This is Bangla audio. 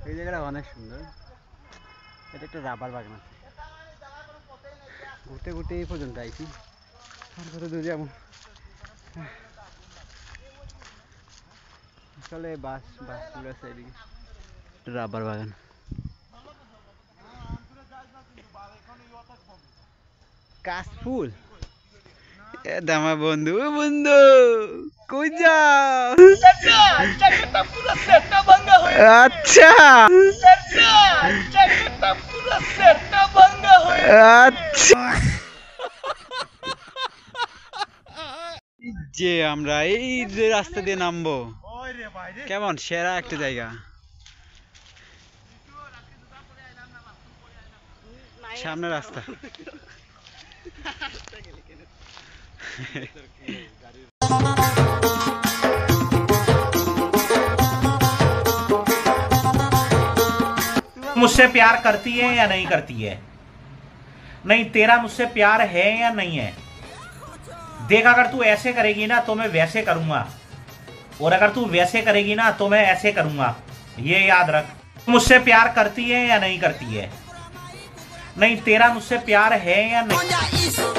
এই জায়গাটা অনেক সুন্দর। এটা একটা রাবার বাগান আছে। ঘুরতে ঘুরতে এই পর্যন্ত আইছি, আর কত দূর যাবো। চলে বাস বাসগুলো আছে এদিকে। রাবার বাগান। কাশফুল এ দামা বন্ধু বন্ধু কই যাও? আচ্ছা আচ্ছা, যে আমরা এই যে রাস্তা দিয়ে নামবো, কেমন সেরা একটা জায়গা। সামনে রাস্তা। मुझसे प्यार करती है या नहीं करती है? नहीं, तेरा मुझसे प्यार है या नहीं है? देख, अगर तू ऐसे करेगी ना तो मैं वैसे करूंगा, और अगर तू वैसे करेगी ना तो मैं ऐसे करूंगा। ये याद रख। मुझसे प्यार करती है या नहीं करती है? नहीं, तेरा मुझसे प्यार है या नहीं?